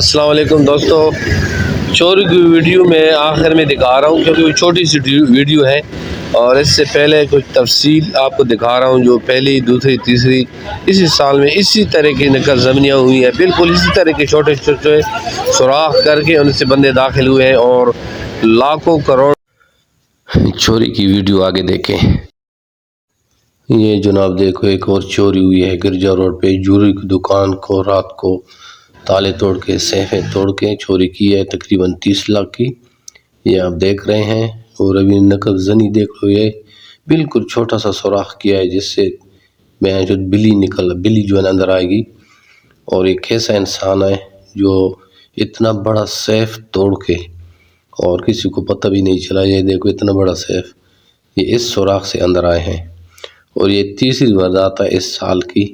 السلام علیکم دوستو، چوری کی ویڈیو میں آخر میں دکھا رہا ہوں کیونکہ وہ چھوٹی سی ویڈیو ہے، اور اس سے پہلے کچھ تفصیل آپ کو دکھا رہا ہوں جو پہلی دوسری تیسری اسی سال میں اسی طرح کی نقل زمینیاں ہوئی ہیں، بالکل اسی طرح کے چھوٹے چھوٹے سوراخ کر کے ان سے بندے داخل ہوئے ہیں اور لاکھوں کروڑ چوری کی ویڈیو آگے دیکھیں۔ یہ جناب دیکھو ایک اور چوری ہوئی ہے گرجا روڈ پہ، جوری کی دکان کو رات کو تالے توڑ کے سیفیں توڑ کے چوری کی ہے تقریباً 30 لاکھ کی، یہ آپ دیکھ رہے ہیں۔ اور ابھی نقب زنی دیکھ لو، یہ بالکل چھوٹا سا سوراخ کیا ہے جس سے بلی جو ہے اندر آئے گی۔ اور ایک ایسا انسان ہے جو اتنا بڑا سیف توڑ کے اور کسی کو پتہ بھی نہیں چلا، یہ دیکھو اتنا بڑا سیف یہ اس سوراخ سے اندر آئے ہیں۔ اور یہ تیسری واردات ہے اس سال کی